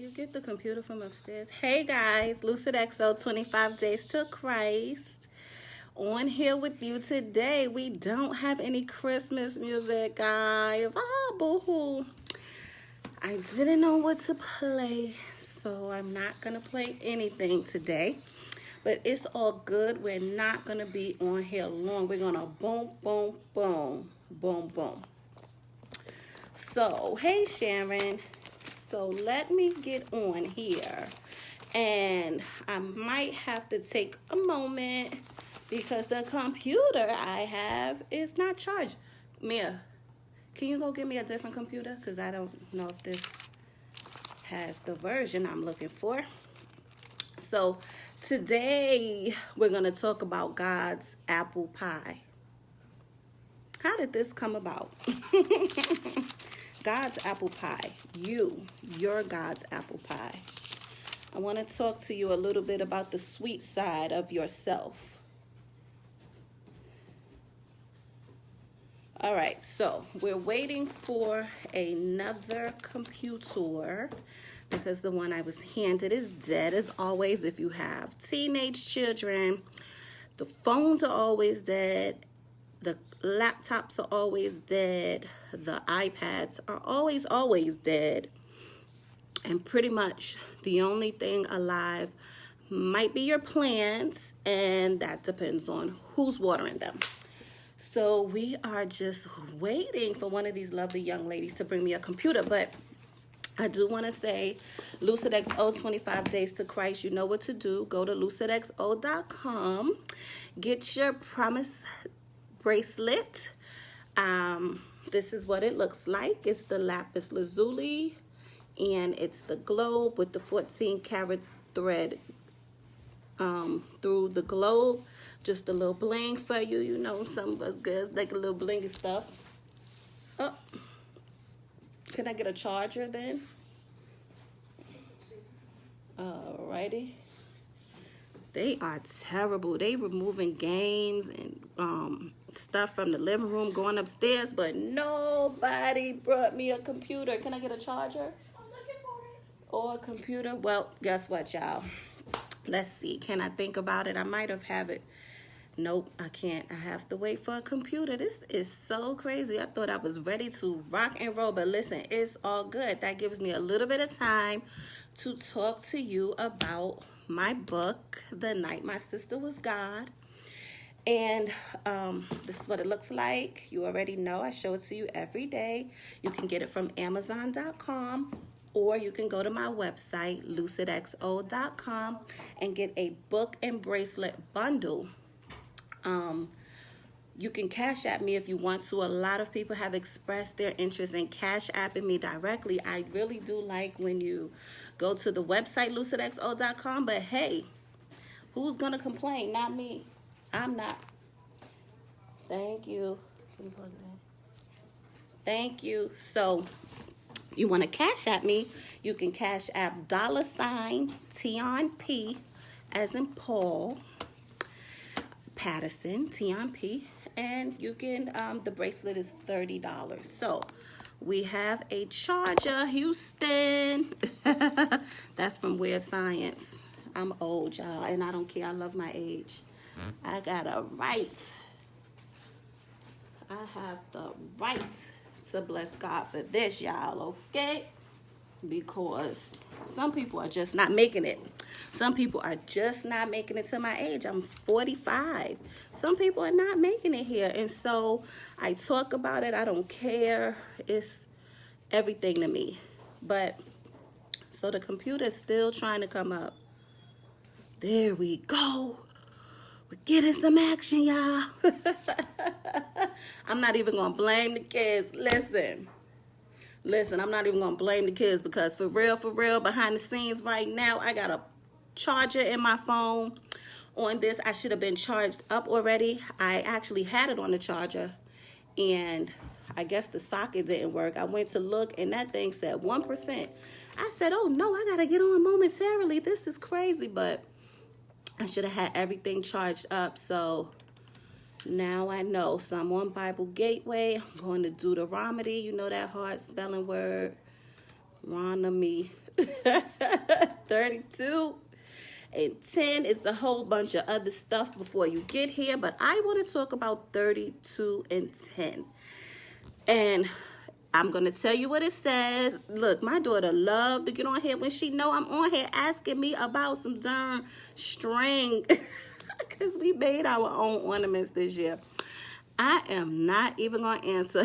you get the computer from upstairs? Hey guys, Lucid XO 25 Days to Christ. On here with you today. We don't have any Christmas music, guys. Oh, boo-hoo. I didn't know what to play, so I'm not going to play anything today. But it's all good. We're not going to be on here long. We're going to boom, boom, boom, boom, boom. So, hey Sharon. So let me get on here. And I might have to take a moment because the computer I have is not charged. Mia, can you go get me a different computer? Because I don't know if this has the version I'm looking for. So today we're going to talk about God's apple pie. How did this come about? God's apple pie. Your God's apple pie. I want to talk to you a little bit about the sweet side of yourself. All right, so we're waiting for another computer because the one I was handed is dead. As always, if you have teenage children, the phones are always dead. The laptops are always dead. The iPads are always dead. And pretty much the only thing alive might be your plants, and that depends on who's watering them. So we are just waiting for one of these lovely young ladies to bring me a computer. But I do want to say, Lucid XO 25 Days to Christ, you know what to do. Go to lucidxo.com. Get your promise bracelet. This is what it looks like. It's the lapis lazuli, and it's the globe with the 14 karat thread through the globe. Just a little bling for you. You know, some of us girls like a little blingy stuff. Oh, can I get a charger then? Alrighty. They are terrible. They removing games and stuff from the living room, going upstairs, but nobody brought me a computer. Can I get a charger? I'm looking for it. Or a computer? Well, guess what, y'all? Let's see. Can I think about it? I might have it. Nope, I can't. I have to wait for a computer. This is so crazy. I thought I was ready to rock and roll, but listen, it's all good. That gives me a little bit of time to talk to you about my book, The Night My Sister Was God. And this is what it looks like. You already know. I show it to you every day. You can get it from Amazon.com, or you can go to my website, lucidxo.com, and get a book and bracelet bundle. You can Cash App me if you want to. A lot of people have expressed their interest in Cash Apping me directly. I really do like when you go to the website, lucidxo.com, but hey, who's going to complain? Not me. I'm not. Thank you. Thank you. So you want to Cash App me, you can Cash App $Tion P as in Paul Patterson, Tion P, and you can, the bracelet is $30. So we have a charger, Houston. That's from Weird Science. I'm old, y'all, and I don't care. I love my age. I got a right. I have the right to bless God for this, y'all, okay? Because some people are just not making it. Some people are just not making it to my age. I'm 45. Some people are not making it here. And so I talk about it. I don't care. It's everything to me. But so the computer is still trying to come up. There we go. We're getting some action, y'all. I'm not even going to blame the kids. Listen, I'm not even going to blame the kids because for real, behind the scenes right now, I got a charger in my phone on this. I should have been charged up already. I actually had it on the charger, and I guess the socket didn't work. I went to look, and that thing said 1%. I said, oh, no, I got to get on momentarily. This is crazy, but I should have had everything charged up, so now I know. So I'm on Bible Gateway. I'm going to Deuteronomy. You know that hard spelling word. Deuteronomy 32 and 10. It's a whole bunch of other stuff before you get here, but I want to talk about 32 and 10. And I'm going to tell you what it says. Look, my daughter loved to get on here when she know I'm on here asking me about some darn string because we made our own ornaments this year. I am not even going to answer.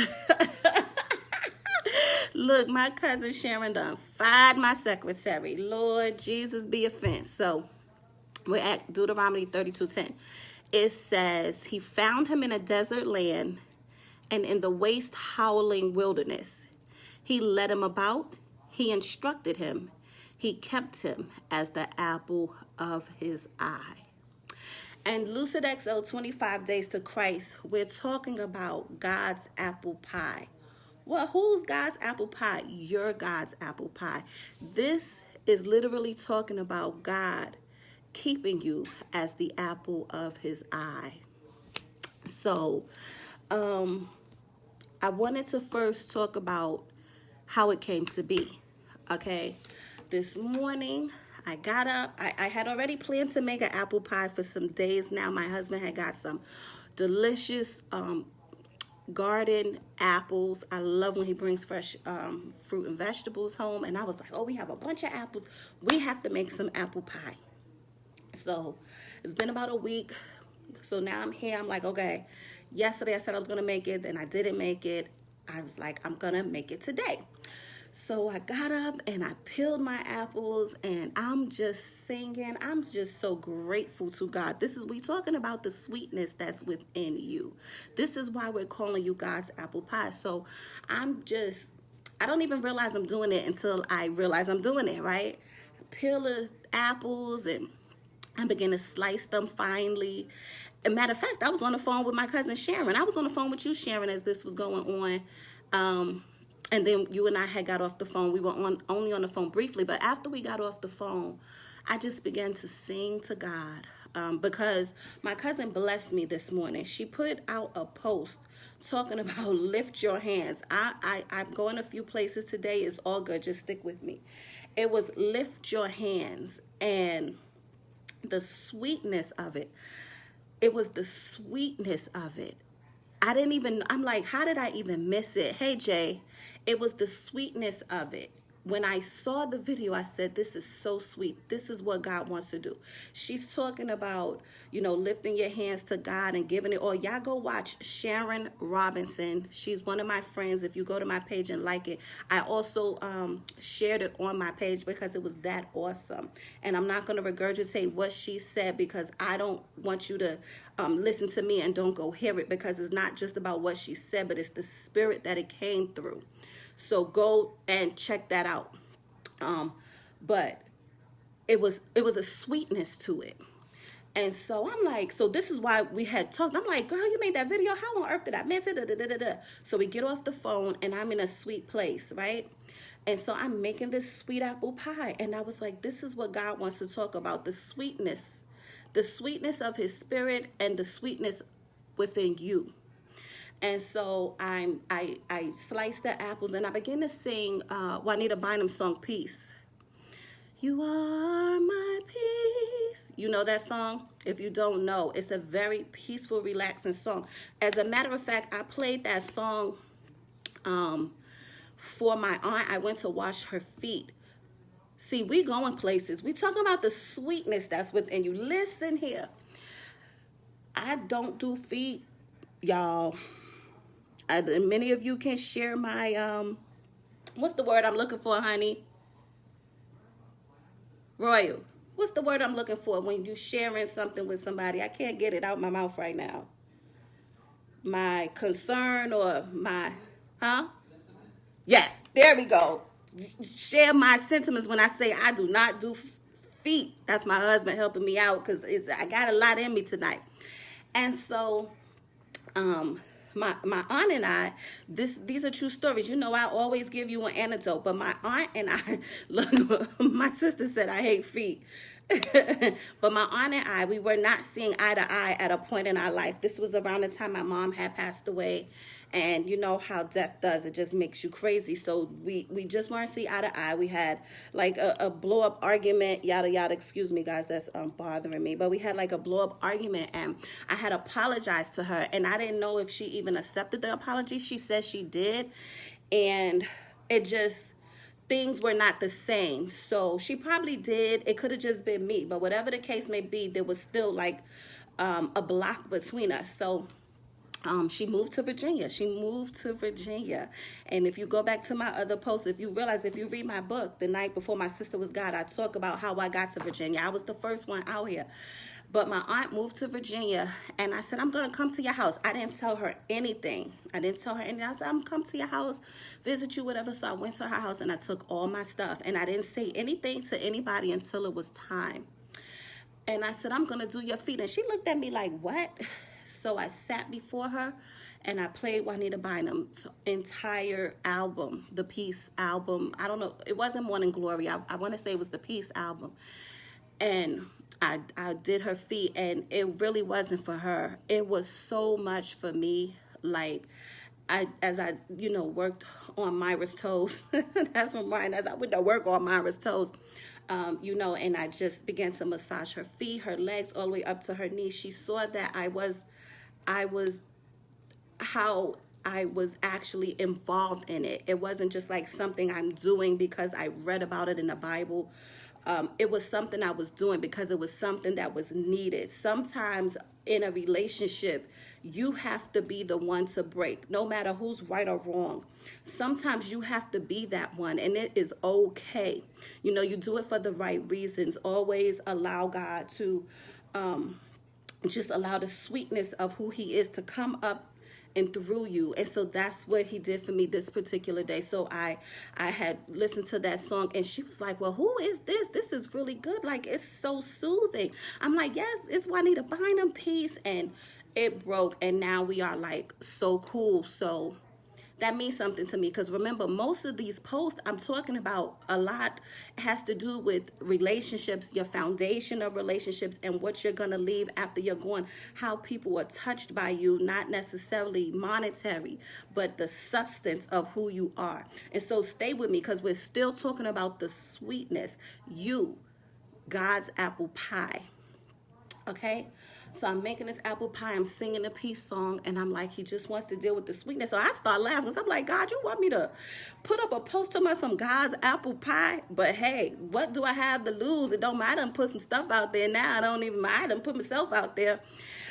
Look, my cousin Sharon done fired my secretary. Lord Jesus be offense. So we're at Deuteronomy 32:10. It says, he found him in a desert land and in the waste howling wilderness. He led him about. He instructed him. He kept him as the apple of his eye. And Lucid XO 25 Days to Christ, we're talking about God's apple pie. Well, who's God's apple pie? You're God's apple pie. This is literally talking about God keeping you as the apple of his eye. So, I wanted to first talk about how it came to be, okay? This morning, I got up. I had already planned to make an apple pie for some days now. My husband had got some delicious garden apples. I love when he brings fresh fruit and vegetables home. And I was like, oh, we have a bunch of apples. We have to make some apple pie. So it's been about a week. So now I'm here. I'm like, okay, yesterday I said I was going to make it. Then I didn't make it. I was like, I'm going to make it today. So I got up and I peeled my apples and I'm just singing. I'm just so grateful to God. We talking about the sweetness that's within you. This is why we're calling you God's apple pie. So I don't even realize I'm doing it until I realize I'm doing it, right? I peel the apples and I begin to slice them finely. As a matter of fact, I was on the phone with my cousin Sharon. I was on the phone with you, Sharon, as this was going on. And then you and I had got off the phone. We were only on the phone briefly. But after we got off the phone, I just began to sing to God because my cousin blessed me this morning. She put out a post talking about lift your hands. I'm going a few places today. It's all good. Just stick with me. It was lift your hands and the sweetness of it. It was the sweetness of it. I'm like, how did I even miss it? Hey, Jay, it was the sweetness of it. When I saw the video, I said, this is so sweet. This is what God wants to do. She's talking about, lifting your hands to God and giving it all. Y'all go watch Sharon Robinson. She's one of my friends. If you go to my page and like it, I also shared it on my page because it was that awesome. And I'm not going to regurgitate what she said because I don't want you to listen to me and don't go hear it because it's not just about what she said, but it's the spirit that it came through. So go and check that out. But it was a sweetness to it. And so I'm like, so this is why we had talked. I'm like, girl, you made that video. How on earth did I miss it? Da, da, da, da, da. So we get off the phone and I'm in a sweet place, right? And so I'm making this sweet apple pie. And I was like, this is what God wants to talk about. The sweetness of his spirit and the sweetness within you. And so I sliced the apples and I began to sing Juanita Bynum's song, Peace. You are my peace. You know that song? If you don't know, it's a very peaceful, relaxing song. As a matter of fact, I played that song for my aunt. I went to wash her feet. See, we going places. We talking about the sweetness that's within you. Listen here. I don't do feet, y'all. Many of you can share my, what's the word I'm looking for, honey? Royal. What's the word I'm looking for when you sharing something with somebody? I can't get it out my mouth right now. My concern or my, Yes, there we go. Share my sentiments when I say I do not do feet. That's my husband helping me out because I got a lot in me tonight. And so, my aunt and I, these are true stories. I always give you an anecdote, but my aunt and I, look, my sister said I hate feet. But my aunt and I, we were not seeing eye to eye at a point in our life. This was around the time my mom had passed away. And you know how death does, it just makes you crazy. So we just weren't see eye to eye. We had like a blow up argument, yada yada. Excuse me, guys, that's bothering me. But we had like a blow up argument, and I had apologized to her, and I didn't know if she even accepted the apology. She said she did, and it just, things were not the same. So she probably did. It could have just been me, but whatever the case may be, there was still like a block between us. So she moved to Virginia. And if you go back to my other post, if you realize, if you read my book, The Night Before My Sister Was God, I talk about how I got to Virginia. I was the first one out here. But my aunt moved to Virginia, and I said, I'm going to come to your house. I didn't tell her anything. I said, I'm going to come to your house, visit you, whatever. So I went to her house, and I took all my stuff. And I didn't say anything to anybody until it was time. And I said, I'm going to do your feet. And she looked at me like, what? So I sat before her, and I played Juanita Bynum's entire album, the Peace album. I don't know. It wasn't Morning Glory. I want to say it was the Peace album. And I did her feet, and it really wasn't for her. It was so much for me. Like, as I worked on Myra's toes. That's from mine. As I went to work on Myra's toes. And I just began to massage her feet, her legs, all the way up to her knees. She saw that I was how I was actually involved in it. It wasn't just like something I'm doing because I read about it in the Bible. It was something I was doing because it was something that was needed. Sometimes in a relationship, you have to be the one to break, no matter who's right or wrong. Sometimes you have to be that one, and it is okay. You do it for the right reasons. Always allow God to just allow the sweetness of who he is to come up and through you. And so that's what he did for me this particular day. So I had listened to that song, and she was like, well, who is this? This is really good. Like, it's so soothing. I'm like, yes, it's Juanita Bynum piece. And it broke, and now we are like so cool. So that means something to me, because remember, most of these posts I'm talking about, a lot has to do with relationships, your foundation of relationships, and what you're going to leave after you're gone, how people are touched by you, not necessarily monetary, but the substance of who you are. And so stay with me, because we're still talking about the sweetness, God's apple pie. Okay? So I'm making this apple pie, I'm singing a peace song, and I'm like, he just wants to deal with the sweetness. So I start laughing, because I'm like, God, you want me to put up a post to some God's apple pie? But hey, what do I have to lose? It don't matter. I done put some stuff out there now. I don't even mind. I done put myself out there.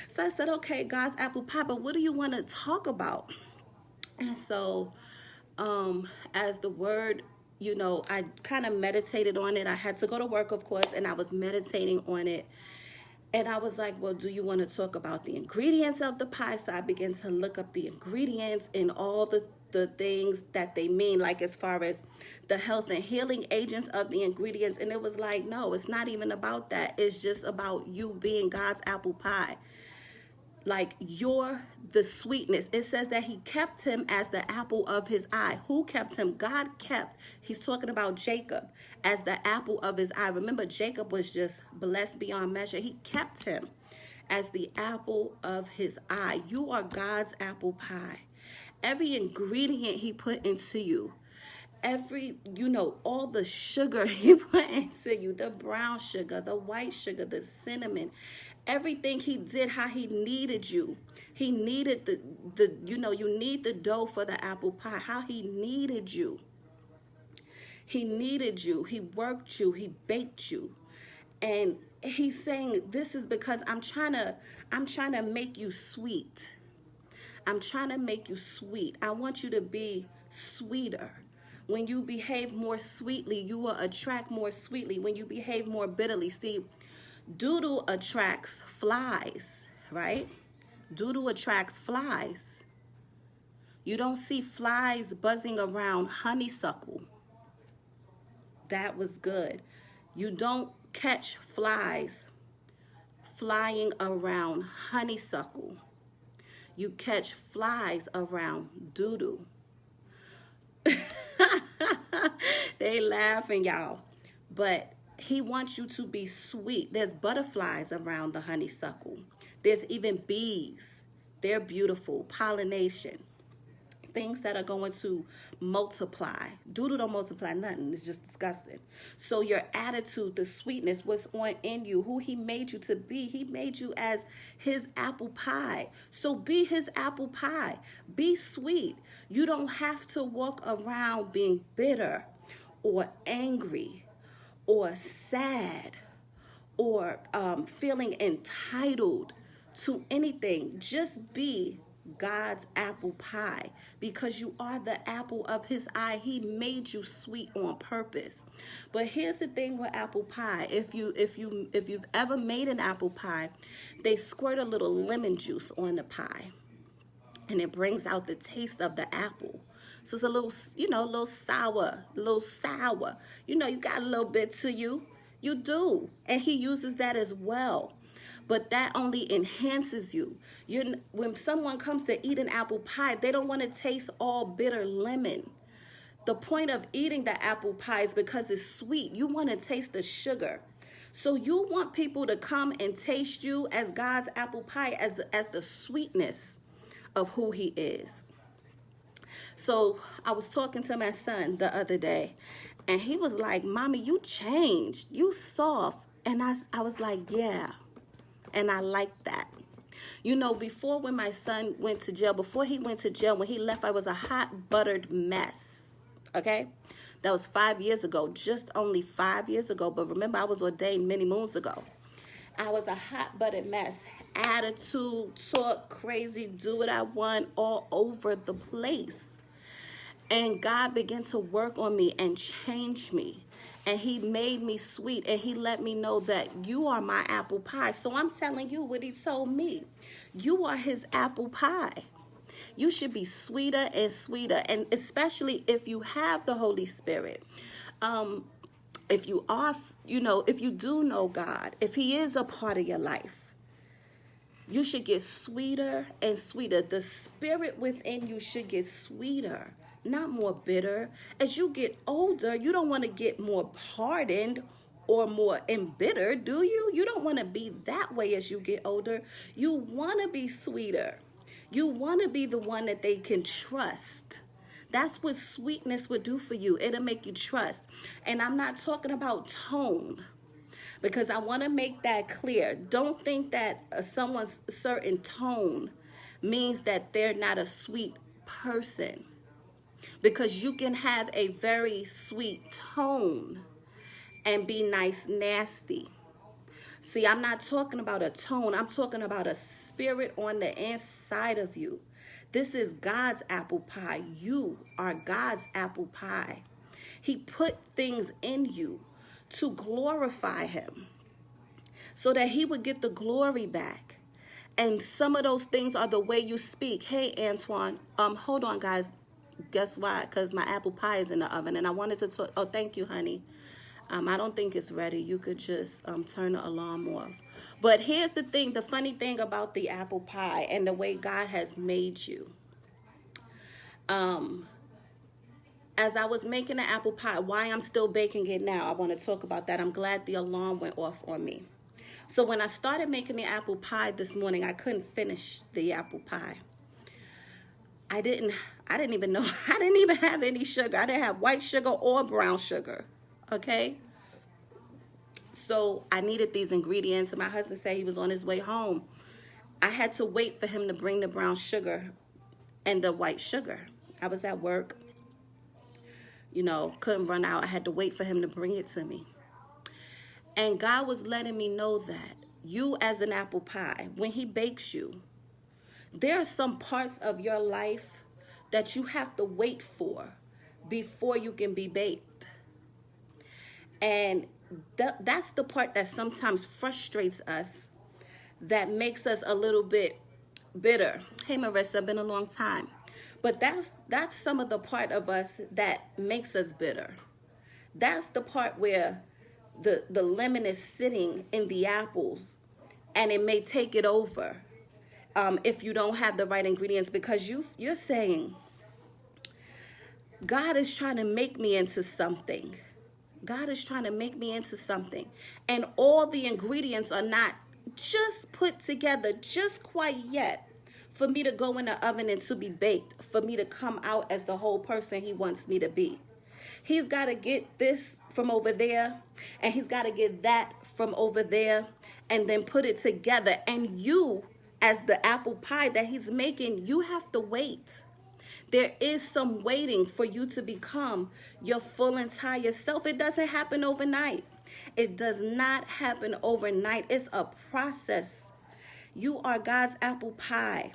So I said, okay, God's apple pie, but what do you want to talk about? And so as the word, I kind of meditated on it. I had to go to work, of course, and I was meditating on it. And I was like, well, do you want to talk about the ingredients of the pie? So I began to look up the ingredients and all the things that they mean, like as far as the health and healing agents of the ingredients. And it was like, no, it's not even about that. It's just about you being God's apple pie. Like, you're the sweetness. It says that he kept him as the apple of his eye. Who kept him? God kept. He's talking about Jacob as the apple of his eye. Remember, Jacob was just blessed beyond measure. He kept him as the apple of his eye. You are God's apple pie. Every ingredient he put into you, all the sugar he put into you, the brown sugar, the white sugar, the cinnamon, everything he did, how he needed you. He needed you need the dough for the apple pie, how he needed you. He needed you. He worked you. He baked you. And he's saying, this is because I'm trying to make you sweet. I'm trying to make you sweet. I want you to be sweeter. When you behave more sweetly, you will attract more sweetly. When you behave more bitterly, see, doodle attracts flies, right? Doodle attracts flies. You don't see flies buzzing around honeysuckle. That was good. You don't catch flies flying around honeysuckle. You catch flies around doodle. They laughing, y'all. But He wants you to be sweet. There's butterflies around the honeysuckle. There's even bees. They're beautiful. Pollination. Things that are going to multiply. Doodle don't multiply nothing. It's just disgusting. So your attitude, the sweetness, what's on in you, who he made you to be. He made you as his apple pie. So be his apple pie. Be sweet. You don't have to walk around being bitter or angry or sad or feeling entitled to anything. Just be God's apple pie, because you are the apple of his eye. He made you sweet on purpose. But here's the thing with apple pie. If you've ever made an apple pie, they squirt a little lemon juice on the pie, and it brings out the taste of the apple. So it's a little, a little sour, you got a little bit to you. You do. And he uses that as well. But that only enhances you. When someone comes to eat an apple pie, they don't want to taste all bitter lemon. The point of eating the apple pie is because it's sweet. You want to taste the sugar. So you want people to come and taste you as God's apple pie, as the sweetness of who he is. So I was talking to my son the other day, and he was like, "Mommy, you changed. You soft." And I was like, "Yeah." And I like that. Before when my son went to jail, when he left, I was a hot buttered mess. Okay? That was 5 years ago, just only 5 years ago. But remember, I was ordained many moons ago. I was a hot buttered mess. Attitude, talk crazy, do what I want, all over the place. And God began to work on me and change me. And he made me sweet, and he let me know that you are my apple pie. So I'm telling you what he told me. You are his apple pie. You should be sweeter and sweeter, and especially if you have the Holy Spirit. If you are, if you do know God, if he is a part of your life, you should get sweeter and sweeter. The spirit within you should get sweeter, not more bitter. As you get older, you don't want to get more hardened or more embittered, do you? You don't want to be that way as you get older. You want to be sweeter. You want to be the one that they can trust. That's what sweetness would do for you. It'll make you trust. And I'm not talking about tone, because I want to make that clear. Don't think that someone's certain tone means that they're not a sweet person. Because you can have a very sweet tone and be nice, nasty. See, I'm not talking about a tone. I'm talking about a spirit on the inside of you. This is God's apple pie. You are God's apple pie. He put things in you to glorify him so that he would get the glory back. And some of those things are the way you speak. Hey, Antoine, hold on, guys. Guess why? Because my apple pie is in the oven, and I wanted to talk. Oh, thank you, honey. I don't think it's ready. You could just turn the alarm off. But here's the thing, the funny thing about the apple pie and the way God has made you. As I was making the apple pie, why I'm still baking it now, I want to talk about that. I'm glad the alarm went off on me. So when I started making the apple pie this morning, I couldn't finish the apple pie. I didn't even know, I didn't even have any sugar. I didn't have white sugar or brown sugar, okay? So I needed these ingredients, and my husband said he was on his way home. I had to wait for him to bring the brown sugar and the white sugar. I was at work, couldn't run out. I had to wait for him to bring it to me. And God was letting me know that you as an apple pie, when he bakes you, there are some parts of your life that you have to wait for before you can be baked. And that's the part that sometimes frustrates us, that makes us a little bit bitter. Hey, Marissa, been a long time. But that's some of the part of us that makes us bitter. That's the part where the lemon is sitting in the apples, and it may take it over. If you don't have the right ingredients, because you're saying, God is trying to make me into something. God is trying to make me into something. And all the ingredients are not just put together just quite yet for me to go in the oven and to be baked, for me to come out as the whole person he wants me to be. He's got to get this from over there, and he's got to get that from over there, and then put it together. And you, as the apple pie that he's making, you have to wait. There is some waiting for you to become your full entire self. It doesn't happen overnight. It does not happen overnight. It's a process. You are God's apple pie.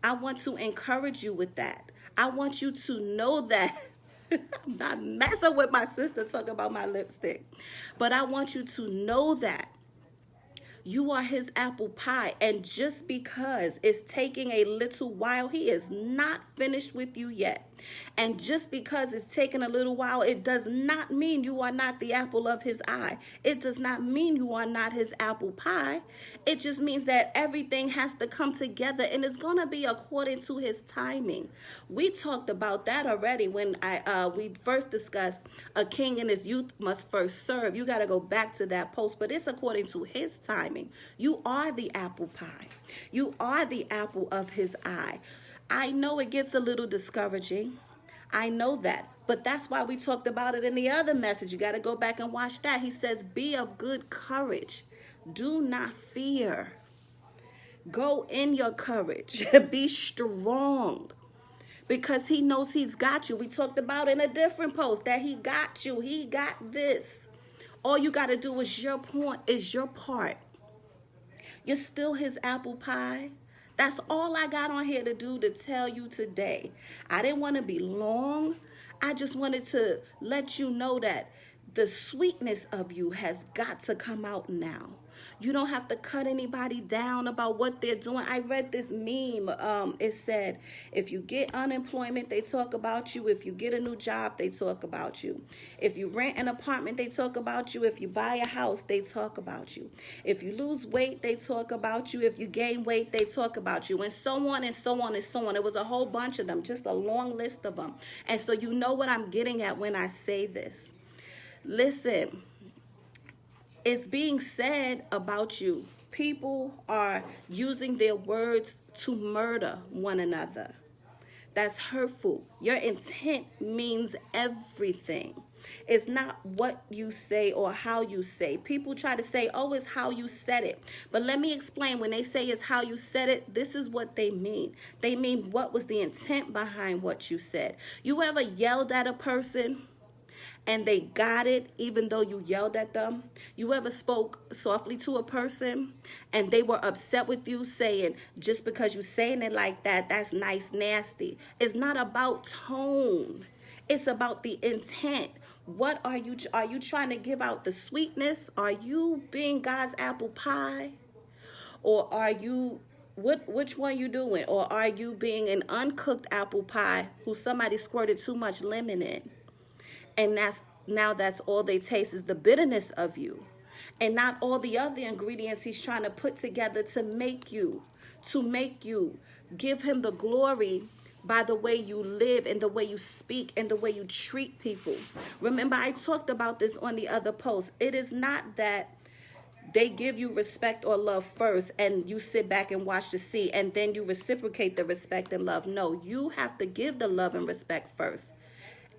I want to encourage you with that. I want you to know that. I'm not messing with my sister talking about my lipstick. But I want you to know that you are his apple pie. And just because it's taking a little while, he is not finished with you yet. And just because it's taking a little while, it does not mean you are not the apple of his eye. It does not mean you are not his apple pie. It just means that everything has to come together, and it's going to be according to his timing. We talked about that already when we first discussed a king and his youth must first serve. You got to go back to that post, but it's according to his timing. You are the apple pie. You are the apple of his eye. I know it gets a little discouraging. I know that. But that's why we talked about it in the other message. You got to go back and watch that. He says, be of good courage. Do not fear. Go in your courage. Be strong. Because he knows he's got you. We talked about in a different post that he got you. He got this. All you got to do is your part. You're still his apple pie. That's all I got on here to do to tell you today. I didn't want to be long. I just wanted to let you know that the sweetness of you has got to come out now. You don't have to cut anybody down about what they're doing. I read this meme. It said, if you get unemployment, they talk about you. If you get a new job, they talk about you. If you rent an apartment, they talk about you. If you buy a house, they talk about you. If you lose weight, they talk about you. If you gain weight, they talk about you. And so on and so on and so on. It was a whole bunch of them, just a long list of them. And so you know what I'm getting at when I say this. Listen. It's being said about you. People are using their words to murder one another. That's hurtful. Your intent means everything. It's not what you say or how you say. People try to say, oh, it's how you said it. But let me explain. When they say it's how you said it, this is what they mean. They mean what was the intent behind what you said. You ever yelled at a person and they got it even though you yelled at them? You ever spoke softly to a person and they were upset with you, saying, just because you saying it like that, that's nice, nasty? It's not about tone. It's about the intent. What are you trying to give out the sweetness? Are you being God's apple pie? Or are you, which one you doing? Or are you being an uncooked apple pie who somebody squirted too much lemon in? And that's all they taste is the bitterness of you, and not all the other ingredients he's trying to put together to make you give him the glory by the way you live and the way you speak and the way you treat people. Remember, I talked about this on the other post. It is not that they give you respect or love first and you sit back and watch to see and then you reciprocate the respect and love. No, you have to give the love and respect first.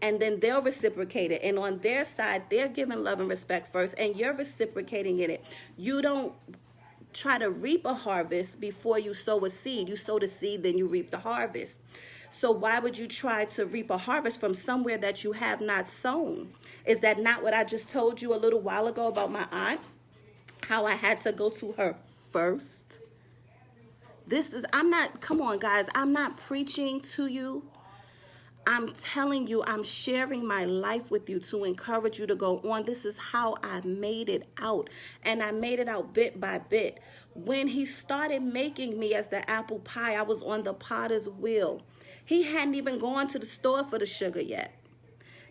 And then they'll reciprocate it. And on their side, they're giving love and respect first, and you're reciprocating in it. You don't try to reap a harvest before you sow a seed. You sow the seed, then you reap the harvest. So why would you try to reap a harvest from somewhere that you have not sown? Is that not what I just told you a little while ago about my aunt? How I had to go to her first? Come on, guys, I'm not preaching to you. I'm telling you, I'm sharing my life with you to encourage you to go on. This is how I made it out. And I made it out bit by bit. When he started making me as the apple pie, I was on the potter's wheel. He hadn't even gone to the store for the sugar yet.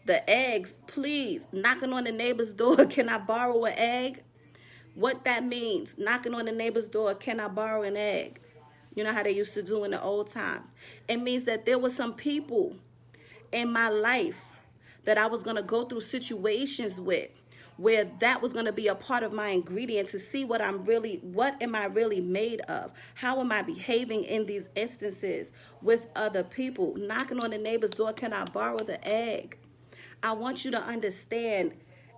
The eggs, please, knocking on the neighbor's door, can I borrow an egg? What that means, knocking on the neighbor's door, can I borrow an egg? You know how they used to do in the old times. It means that there were some people in my life that I was going to go through situations with, where that was going to be a part of my ingredient to see what am I really made of? How am I behaving in these instances with other people? Knocking on the neighbor's door, can I borrow the egg? I want you to understand,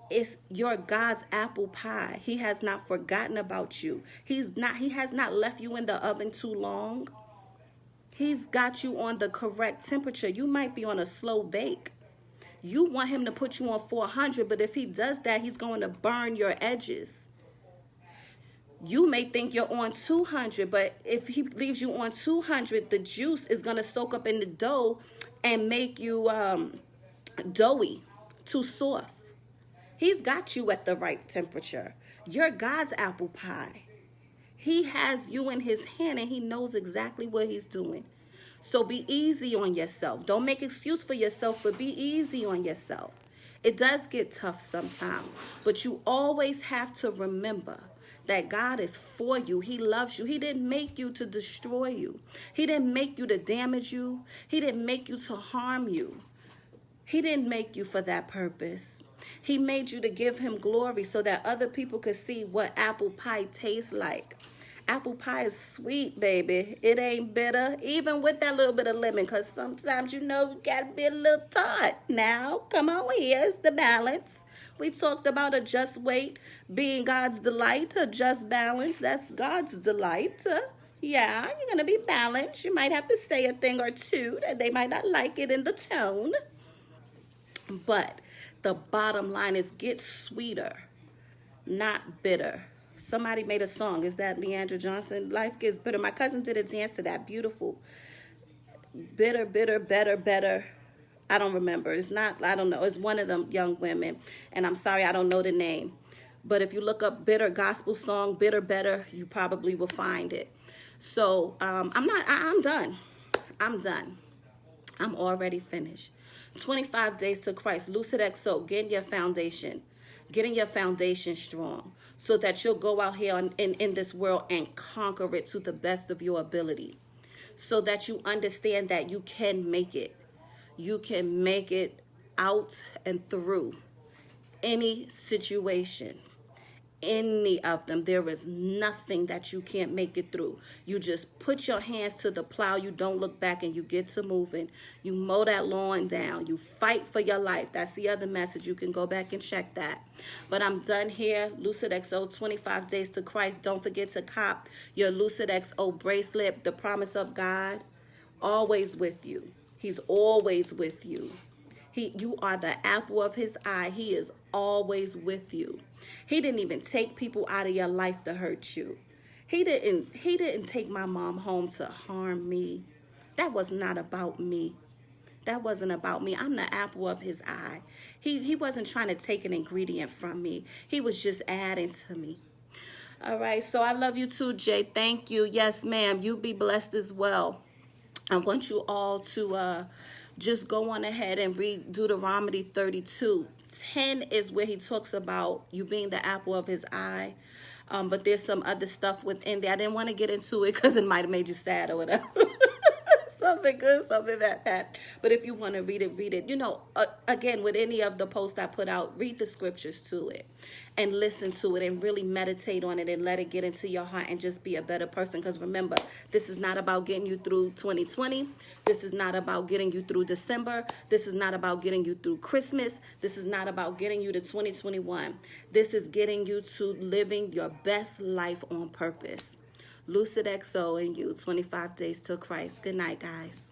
it's your God's apple pie. He has not forgotten about you. He has not left you in the oven too long. He's got you on the correct temperature. You might be on a slow bake. You want him to put you on 400, but if he does that, he's going to burn your edges. You may think you're on 200, but if he leaves you on 200, the juice is going to soak up in the dough and make you doughy, too soft. He's got you at the right temperature. You're God's apple pie. He has you in his hand, and he knows exactly what he's doing. So be easy on yourself. Don't make excuse for yourself, but be easy on yourself. It does get tough sometimes, but you always have to remember that God is for you. He loves you. He didn't make you to destroy you. He didn't make you to damage you. He didn't make you to harm you. He didn't make you for that purpose. He made you to give him glory so that other people could see what apple pie tastes like. Apple pie is sweet, baby. It ain't bitter, even with that little bit of lemon, because sometimes, you gotta be a little tart. Now, come on, here's the balance. We talked about a just weight being God's delight, a just balance. That's God's delight. Yeah, you're going to be balanced. You might have to say a thing or two that they might not like it in the tone. But the bottom line is get sweeter, not bitter. Somebody made a song. Is that Leandra Johnson? Life gets bitter. My cousin did a dance to that. Beautiful. Bitter, bitter, better, better. I don't remember. It's not, I don't know. It's one of them young women. And I'm sorry, I don't know the name. But if you look up bitter gospel song, bitter, better, you probably will find it. So I'm done. I'm done. I'm already finished. 25 days to Christ. Lucid XO. Getting your foundation. Getting your foundation strong, so that you'll go out here in this world and conquer it to the best of your ability, so that you understand that you can make it. You can make it out and through any situation, any of them. There is nothing that you can't make it through. You just put your hands to the plow. You don't look back, and you get to moving. You mow that lawn down. You fight for your life. That's the other message. You can go back and check that. But I'm done here. Lucid XO, 25 days to Christ. Don't forget to cop your Lucid XO bracelet. The promise of God, always with you. He's always with you. You are the apple of his eye. He is always with you. He didn't even take people out of your life to hurt you. He didn't take my mom home to harm me. That was not about me. That wasn't about me. I'm the apple of his eye. He wasn't trying to take an ingredient from me. He was just adding to me. All right, so I love you too, Jay. Thank you. Yes, ma'am. You be blessed as well. I want you all to just go on ahead and read Deuteronomy 32. 10 is where he talks about you being the apple of his eye. But there's some other stuff within there. I didn't want to get into it because it might have made you sad or whatever. Something good, something bad. But if you want to read it, read it. Again, with any of the posts I put out, read the scriptures to it and listen to it and really meditate on it and let it get into your heart and just be a better person. Because remember, this is not about getting you through 2020. This is not about getting you through December. This is not about getting you through Christmas. This is not about getting you to 2021. This is getting you to living your best life on purpose. Lucid XO and you, 25 days to Christ. Good night, guys.